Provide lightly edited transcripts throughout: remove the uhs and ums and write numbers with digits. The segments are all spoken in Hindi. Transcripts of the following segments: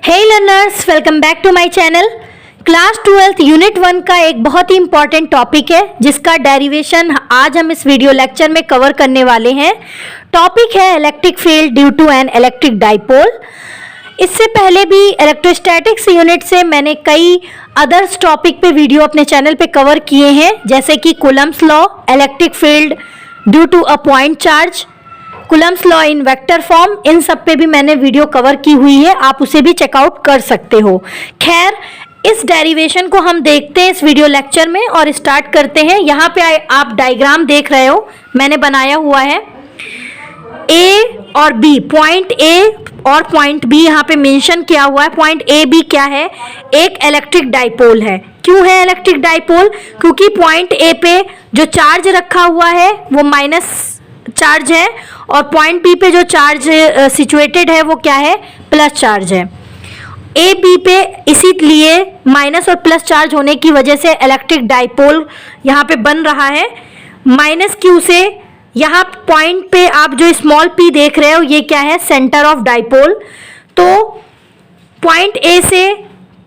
Hey learners, welcome back to my channel. Class 12th unit 1 का एक बहुत ही इंपॉर्टेंट टॉपिक है जिसका डेरिवेशन आज हम इस वीडियो लेक्चर में कवर करने वाले हैं। टॉपिक है electric field due to an electric dipole. इससे पहले भी इलेक्ट्रोस्टैटिक्स यूनिट से मैंने कई अदर्स टॉपिक पे वीडियो अपने चैनल पे कवर किए हैं, जैसे कि Coulomb's law, electric field due to a point charge, Coulomb's law in vector form. इन सब पे भी मैंने वीडियो कवर की हुई है, आप उसे भी चेकआउट कर सकते हो। खैर, इस डेरिवेशन को हम देखते हैं इस वीडियो लेक्चर में और स्टार्ट करते हैं। यहाँ पे आप डायग्राम देख रहे हो, मैंने बनाया हुआ है। ए और बी, पॉइंट ए और पॉइंट बी यहाँ पे मेंशन किया हुआ है। पॉइंट ए बी क्या है? एक इलेक्ट्रिक डाइपोल है। क्यों है इलेक्ट्रिक डाइपोल? क्योंकि पॉइंट ए पे जो चार्ज रखा हुआ है वो माइनस चार्ज है और पॉइंट बी पे जो चार्ज सिचुएटेड है वो क्या है? प्लस चार्ज है। ए बी पे इसीलिए माइनस और प्लस चार्ज होने की वजह से इलेक्ट्रिक डाइपोल यहाँ पे बन रहा है। माइनस क्यू से यहाँ पॉइंट पे आप जो स्मॉल पी देख रहे हो ये क्या है? Centre of dipole. तो पॉइंट ए से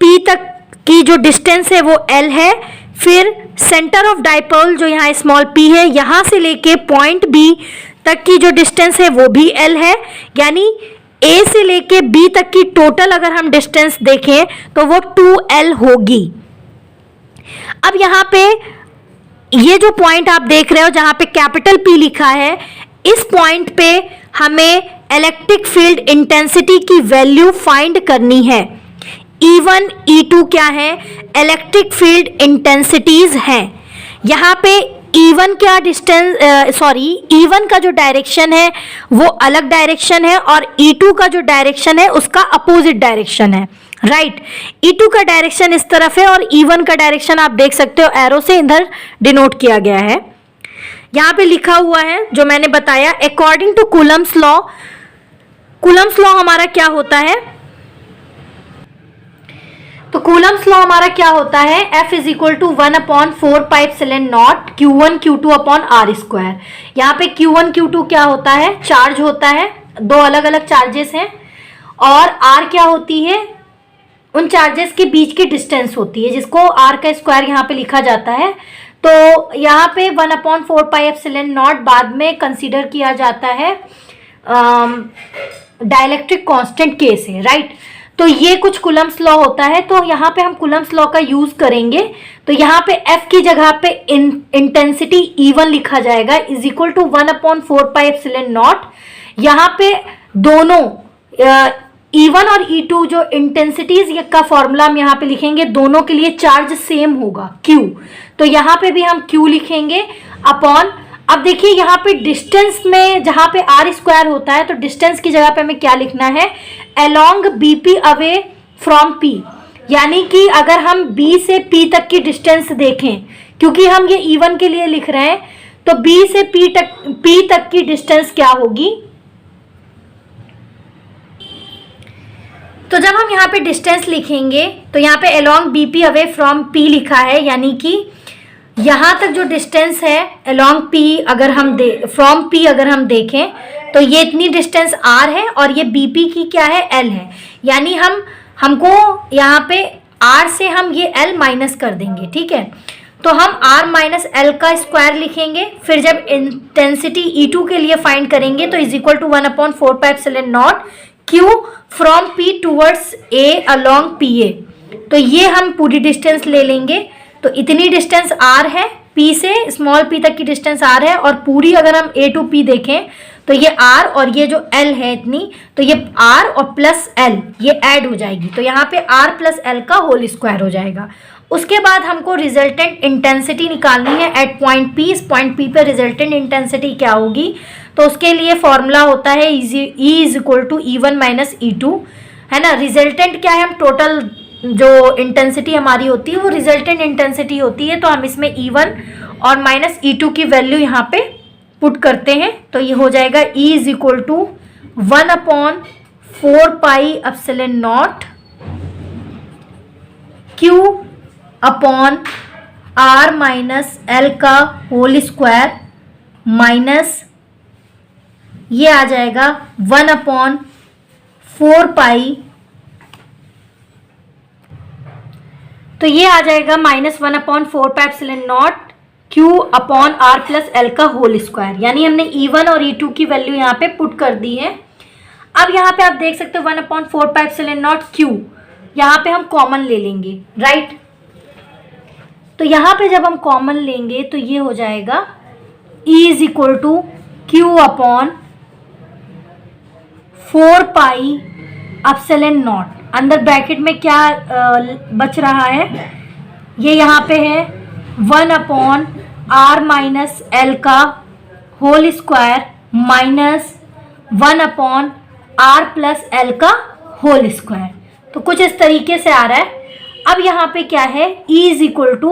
पी तक की जो डिस्टेंस है वो एल है। फिर सेंटर ऑफ डाइपोल जो यहाँ स्मॉल पी है, यहाँ से लेके पॉइंट बी तक की जो डिस्टेंस है वो भी एल है। यानी ए से लेके बी तक की टोटल अगर हम डिस्टेंस देखें तो वो 2l होगी। अब यहाँ पे ये जो पॉइंट आप देख रहे हो जहाँ पे कैपिटल P लिखा है, इस पॉइंट पे हमें इलेक्ट्रिक फील्ड इंटेंसिटी की वैल्यू फाइंड करनी है। E1 E2 क्या है? इलेक्ट्रिक फील्ड इंटेंसिटीज हैं। यहाँ पे E1 क्या डिस्टेंस E1 का जो डायरेक्शन है वो अलग डायरेक्शन है और E2 का जो डायरेक्शन है उसका अपोजिट डायरेक्शन है। राइट, E2 का डायरेक्शन इस तरफ है और E1 का डायरेक्शन आप देख सकते हो एरो से इधर डिनोट किया गया है। यहाँ पे लिखा हुआ है जो मैंने बताया, according to Coulomb's law. Coulomb's law हमारा क्या होता है? तो कूलम्स लॉ हमारा क्या होता है? F is equal to 1/4πε0 Q1 Q2 upon are square. यहाँ पे Q1 Q2 क्या होता है? चार्ज होता है, दो अलग अलग चार्जेस हैं। और R क्या होती है? उन चार्जेस के बीच की डिस्टेंस होती है, जिसको R का स्क्वायर यहाँ पे लिखा जाता है। तो यहाँ पे 1/4πε0 बाद में कंसीडर किया जाता है डाइलेक्ट्रिक कांस्टेंट K से। राइट, तो ये कुछ कूलम्स लॉ होता है। तो यहाँ पे हम कूलम्स लॉ का यूज करेंगे। तो यहाँ पे F की जगह पे इंटेंसिटी E1 लिखा जाएगा इज इक्वल टू 1/4πε0। यहाँ पे दोनों E1 और E2 जो इंटेंसिटीज का फॉर्मूला हम यहाँ पे लिखेंगे, दोनों के लिए चार्ज सेम होगा Q। तो यहाँ पे भी हम Q लिखेंगे अपॉन। अब देखिए यहाँ पे डिस्टेंस में जहाँ पे आर स्क्वायर होता है तो डिस्टेंस की जगह पे हमें क्या लिखना है? Along BP away from P। यानी कि अगर हम B से P तक की डिस्टेंस देखें, क्योंकि हम ये E1 के लिए लिख रहे हैं, तो B से P तक की डिस्टेंस क्या होगी? तो जब हम यहाँ पे डिस्टेंस लिखेंगे तो यहाँ पे along BP away from P लिखा है, यानी कि यहाँ तक जो डिस्टेंस है अलोंग P अगर हम फ्रॉम P अगर हम देखें तो ये इतनी डिस्टेंस R है और ये BP की क्या है? L है। यानी हमको यहाँ पे R से हम ये L माइनस कर देंगे। ठीक है, तो हम R माइनस L का स्क्वायर लिखेंगे। फिर जब इंटेंसिटी E2 के लिए फाइंड करेंगे तो is equal to 1/4πε0 Q from P towards A along PA। तो ये हम पूरी डिस्टेंस ले लेंगे। तो इतनी डिस्टेंस R है, P से स्मॉल p तक की डिस्टेंस R है, और पूरी अगर हम A टू P देखें तो ये R और ये जो L है इतनी, तो ये R और प्लस L ये ऐड हो जाएगी। तो यहाँ पे R प्लस L का होल स्क्वायर हो जाएगा। उसके बाद हमको रिजल्टेंट इंटेंसिटी निकालनी है एट पॉइंट P। इस पॉइंट P पे रिजल्टेंट इंटेंसिटी क्या होगी? तो उसके लिए फॉर्मूला होता है E is equal to E1 minus E2, है ना। रिजल्टेंट क्या है? हम टोटल जो इंटेंसिटी हमारी होती है वो रिजल्टेंट इंटेंसिटी होती है। तो हम इसमें E1 और माइनस E2 की वैल्यू यहाँ पे पुट करते हैं, तो ये हो जाएगा E is equal to 1/4πε0 Q upon R minus L का होल स्क्वायर माइनस ये आ जाएगा 1/4π तो ये आ जाएगा -1/4πε0 Q upon R plus L का होल स्क्वायर, यानी हमने E1 और E2 की वैल्यू यहाँ पे पुट कर दी है। अब यहाँ पे आप देख सकते हो 1/4πε0 Q, यहाँ पे हम कॉमन ले लेंगे, राइट। तो यहाँ पे जब हम कॉमन लेंगे तो ये हो जाएगा E is equal to Q upon 4πε0। अंदर ब्रैकेट में क्या बच रहा है, ये यहाँ पे है 1/R माइनस L का whole square minus 1/R plus L का होल स्क्वायर। तो कुछ इस तरीके से आ रहा है। अब यहाँ पे क्या है, E इज इक्वल टू,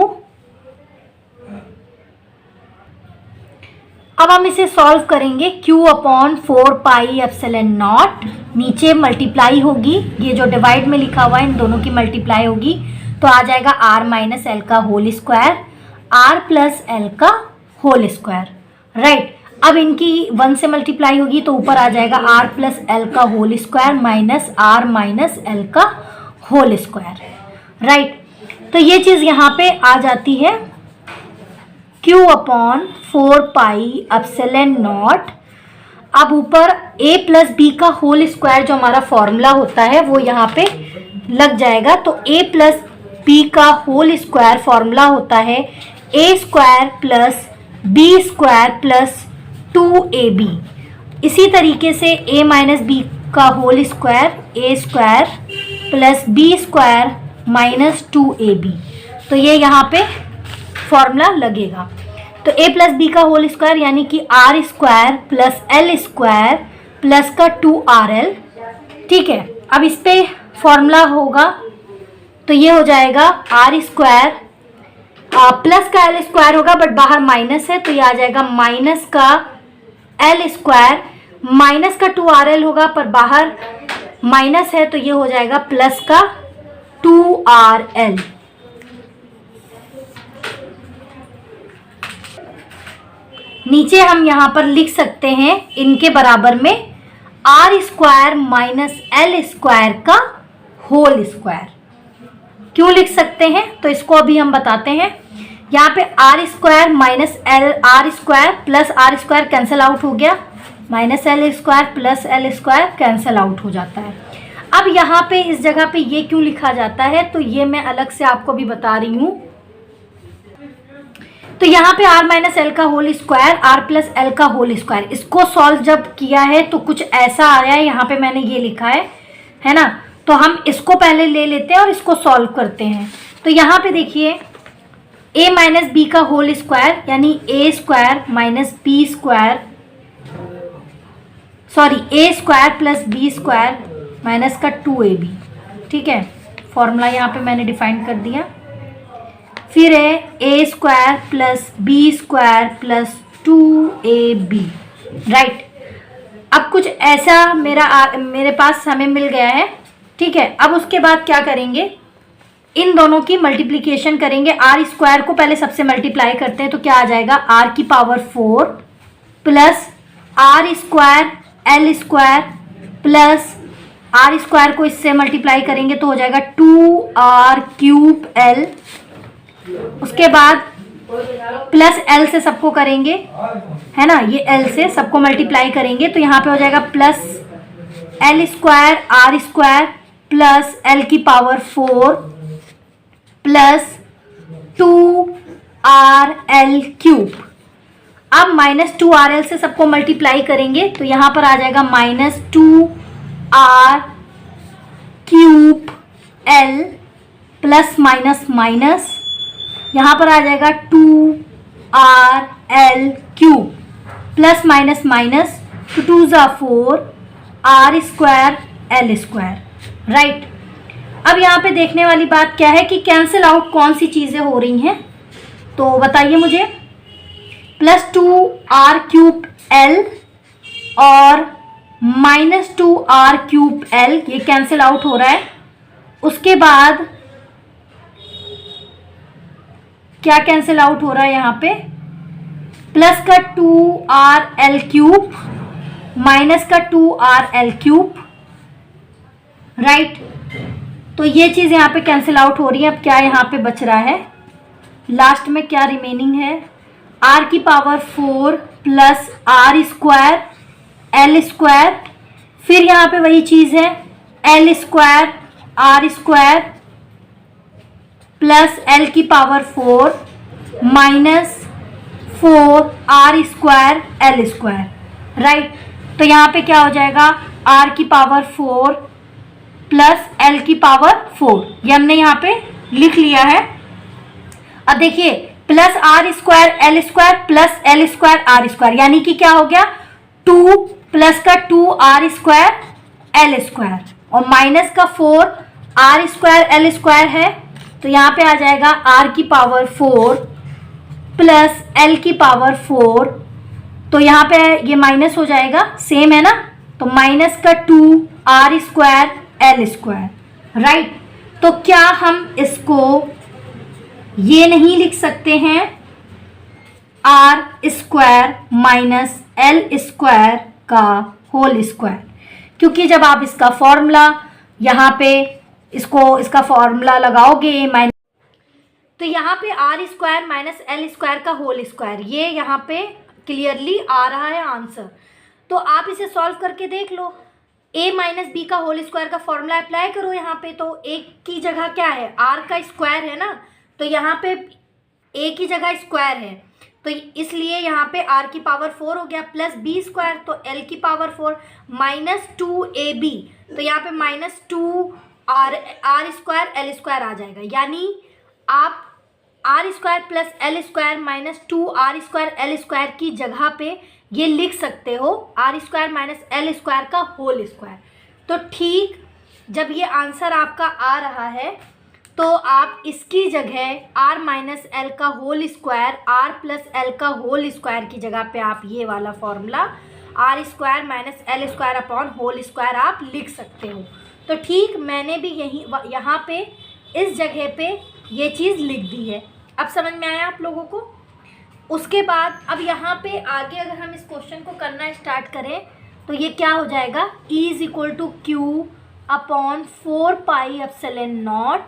अब हम इसे सॉल्व करेंगे, Q अपॉन 4πε0 नीचे मल्टीप्लाई होगी, ये जो डिवाइड में लिखा हुआ है इन दोनों की मल्टीप्लाई होगी, तो आ जाएगा R माइनस L का whole square, R plus L का होल स्क्वायर, राइट। अब इनकी 1 से मल्टीप्लाई होगी तो ऊपर आ जाएगा R प्लस L का whole square minus R minus L का होल स्क्वायर, राइट। तो ये चीज़ यहाँ पे आ जाती है Q अपॉन 4πε0। अब ऊपर A प्लस B का होल स्क्वायर जो हमारा फॉर्मूला होता है वो यहाँ पे लग जाएगा। तो A प्लस B का होल स्क्वायर फॉर्मूला होता है A square plus B square plus 2AB। इसी तरीके से A माइनस B का whole square A square plus B square minus 2AB। तो ये यहाँ पे फॉर्मूला लगेगा। तो A प्लस B का होल स्क्वायर यानी कि R square plus L square plus का 2RL, ठीक है। अब इस पे फॉर्मूला होगा तो ये हो जाएगा R स्क्वायर प्लस का L स्क्वायर होगा, बट बाहर माइनस है तो ये आ जाएगा माइनस का L स्क्वायर माइनस का 2RL होगा, पर बाहर माइनस है तो ये हो जाएगा प्लस का 2RL। नीचे हम यहाँ पर लिख सकते हैं इनके बराबर में R square minus L square का होल स्क्वायर। क्यों लिख सकते हैं तो इसको अभी हम बताते हैं। यहाँ पे R square minus L, R square plus R square cancel out हो गया, minus L square plus L square cancel out हो जाता है। अब यहाँ पे इस जगह पे ये क्यों लिखा जाता है तो ये मैं अलग से आपको भी बता रही हूँ। तो यहाँ पे R माइनस एल का whole square, R plus L का होल स्क्वायर, इसको सॉल्व जब किया है तो कुछ ऐसा आया है। यहाँ पे मैंने ये लिखा है ना। तो हम इसको पहले ले लेते हैं और इसको सॉल्व करते हैं। तो यहाँ पे देखिए A माइनस बी का होल स्क्वायर यानी A square minus B square, sorry A square plus B square minus का 2AB, ठीक है। फॉर्मूला यहाँ पे मैंने डिफाइन कर दिया। फिर है A square plus B square plus 2AB, right. अब कुछ ऐसा मेरे पास हमें मिल गया है, ठीक है। अब उसके बाद क्या करेंगे, इन दोनों की मल्टीप्लिकेशन करेंगे। R स्क्वायर को पहले सबसे मल्टीप्लाई करते हैं तो क्या आ जाएगा R की power 4 plus R square L square plus R square को इससे मल्टीप्लाई करेंगे तो हो जाएगा 2R क्यूब L। उसके बाद प्लस L से सबको करेंगे, है ना, ये L से सबको मल्टीप्लाई करेंगे तो यहाँ पे हो जाएगा plus L square R square plus L की पावर 4 प्लस 2RL क्यूब। अब माइनस 2RL से सबको मल्टीप्लाई करेंगे तो यहाँ पर आ जाएगा minus 2R cube L plus minus minus, यहाँ पर आ जाएगा 2RL cube plus minus minus, तो 2 ज़ा 4 R square L square, right. अब यहाँ पे देखने वाली बात क्या है कि कैंसिल आउट कौन सी चीज़ें हो रही हैं, तो बताइए मुझे। प्लस 2R क्यूब L और माइनस 2R क्यूब L ये कैंसिल आउट हो रहा है। उसके बाद क्या कैंसिल आउट हो रहा है यहाँ पे, प्लस का 2RL क्यूब माइनस का 2RL क्यूब, राइट। तो ये चीज़ यहाँ पे कैंसिल आउट हो रही है। अब क्या यहाँ पे बच रहा है, लास्ट में क्या रिमेनिंग है, आर की power 4 plus are square L square, फिर यहाँ पे वही चीज़ है l square are square plus l की power 4 minus 4 r square L square, right. तो यहाँ पे क्या हो जाएगा, आर की पावर 4 प्लस एल की पावर 4, ये हमने यहाँ पे लिख लिया है। अब देखिए plus are square L square plus L square are square, यानी कि क्या हो गया 2 प्लस का 2 आर स्क्वायर एल स्क्वायर और माइनस का 4 आर स्क्वायर एल स्क्वायर है। तो यहाँ पे आ जाएगा आर की पावर 4 प्लस एल की पावर 4, तो यहाँ पे ये माइनस हो जाएगा, सेम है ना, तो माइनस का 2 are square L square, right. तो क्या हम इसको ये नहीं लिख सकते हैं R square minus L square का होल स्क्वायर, क्योंकि जब आप इसका फॉर्मूला यहाँ पे इसका फॉर्मूला लगाओगे माइनस, तो यहाँ पे R square minus L square का होल स्क्वायर, ये यहाँ पे क्लियरली आ रहा है आंसर। तो आप इसे सॉल्व करके देख लो, a माइनस बी का होल स्क्वायर का फॉर्मूला अप्लाई करो यहाँ पे। तो a की जगह क्या है, r का स्क्वायर है ना, तो यहाँ पे a की जगह स्क्वायर है, तो इसलिए यहाँ पे r की पावर 4 हो गया प्लस b स्क्वायर, तो l की पावर 4 माइनस 2ab, तो यहाँ पे minus 2 are square L square आ जाएगा। यानी आप r square plus L square minus 2 are square L square की जगह पे ये लिख सकते हो r square minus L square का होल स्क्वायर। तो ठीक जब ये आंसर आपका आ रहा है तो आप इसकी जगह आर माइनस एल का whole square R plus L का होल स्क्वायर की जगह पे आप ये वाला formula R square minus L square upon whole square आप लिख सकते हो। तो ठीक मैंने भी यहाँ पे इस जगह पे ये चीज़ लिख दी है। अब समझ में आया आप लोगों को। उसके बाद अब यहाँ पे आगे अगर हम इस क्वेश्चन को करना स्टार्ट करें तो ये क्या हो जाएगा, E is equal to Q upon 4 pi epsilon naught,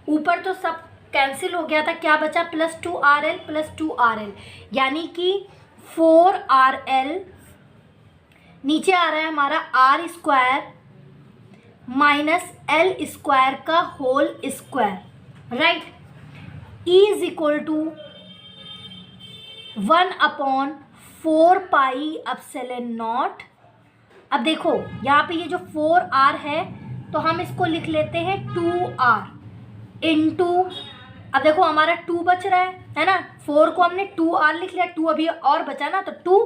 ऊपर तो सब कैंसिल हो गया था, क्या बचा प्लस 2RL प्लस 2RL, यानी कि 4RL, नीचे आ रहा है हमारा r square minus L square का whole square, right. E is equal to 1/4 pi epsilon nought. अब देखो यहाँ पे ये जो 4R है तो हम इसको लिख लेते हैं 2R इंटू, अब देखो हमारा 2 बच रहा है ना, 4 को हमने 2R लिख लिया, 2 अभी और बचा ना, तो 2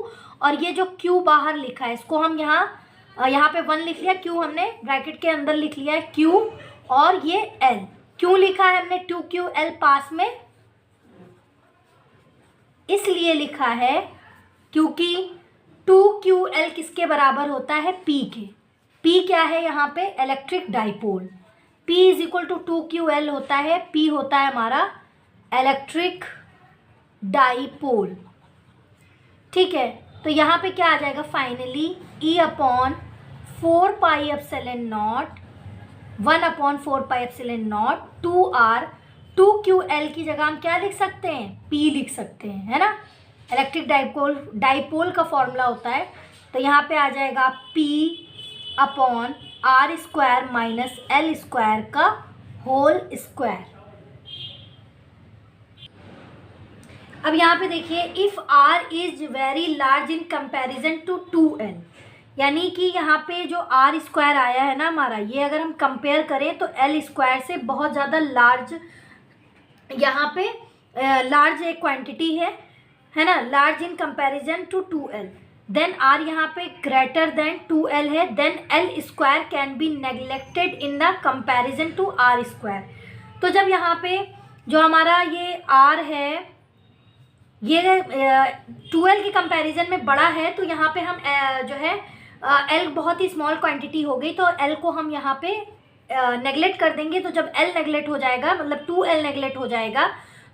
और ये जो Q बाहर लिखा है इसको हम यहाँ पे 1 लिख लिया, Q हमने ब्रैकेट के अंदर लिख लिया है Q, और ये L क्यों लिखा है हमने 2QL पास में, इसलिए लिखा है क्योंकि 2QL किसके बराबर होता है, P के। P क्या है यहाँ पे, electric dipole. P is equal to 2QL होता है, P होता है हमारा इलेक्ट्रिक डाइपोल, ठीक है। तो यहाँ पे क्या आ जाएगा finally, E upon 4 pi epsilon not 1/4 pi epsilon not 2R, 2QL की जगह हम क्या लिख सकते हैं, P लिख सकते हैं, है ना। इलेक्ट्रिक डाइपोल का फॉर्मूला होता है, तो यहाँ पे आ जाएगा P upon are square minus L square का होल स्क्वायर। अब यहाँ पे देखिए, if R is very large in comparison to 2L, यानी कि यहाँ पे जो आर स्क्वायर आया है ना हमारा, ये अगर हम कंपेयर करें तो एल स्क्वायर से बहुत ज़्यादा लार्ज, यहाँ पे लार्ज एक क्वांटिटी है ना, large in comparison to 2L, then R यहाँ पे ग्रेटर देन 2L है, then L square can be neglected in the comparison to R square. तो जब यहाँ पे जो हमारा ये आर है ये 2L के कंपैरिजन में बड़ा है, तो यहाँ पे हम जो है L बहुत ही स्मॉल क्वांटिटी हो गई, तो L को हम यहाँ पे नेगलेक्ट कर देंगे। तो जब L नेगलेक्ट हो जाएगा, मतलब 2L नेगलेक्ट हो जाएगा,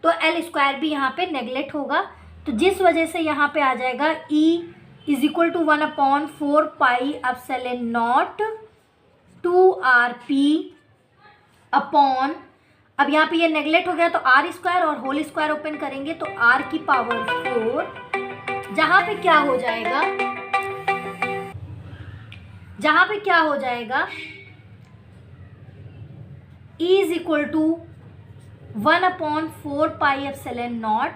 तो एल स्क्वायर भी यहाँ पे नेगलेक्ट होगा। तो जिस वजह से यहाँ पे आ जाएगा E is equal to 1/4 pi epsilon naught 2RP upon, अब यहाँ पे ये नेगलेक्ट हो गया तो आर स्क्वायर और होल स्क्वायर ओपन करेंगे तो आर की पावर 4, जहाँ पे क्या हो जाएगा, जहाँ पे क्या हो जाएगा, E is equal to 1/4 pi epsilon naught,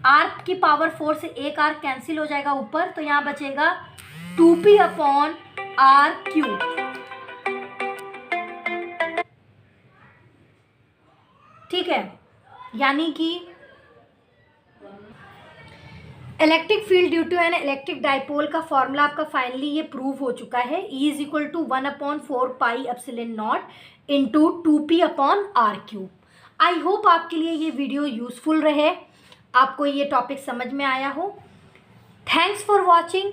R की पावर 4 से एक आर कैंसिल हो जाएगा ऊपर, तो यहाँ बचेगा 2p अपॉन आर क्यूब। ठीक है, यानी कि electric field due to an electric dipole का फॉर्मूला आपका फाइनली ये प्रूव हो चुका है। E is equal to 1/4 pi epsilon naught into 2p upon R cube. I hope आपके लिए ये वीडियो यूजफुल रहे, आपको ये टॉपिक समझ में आया हो। Thanks for watching,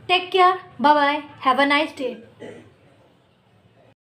take care, bye bye, have a nice day.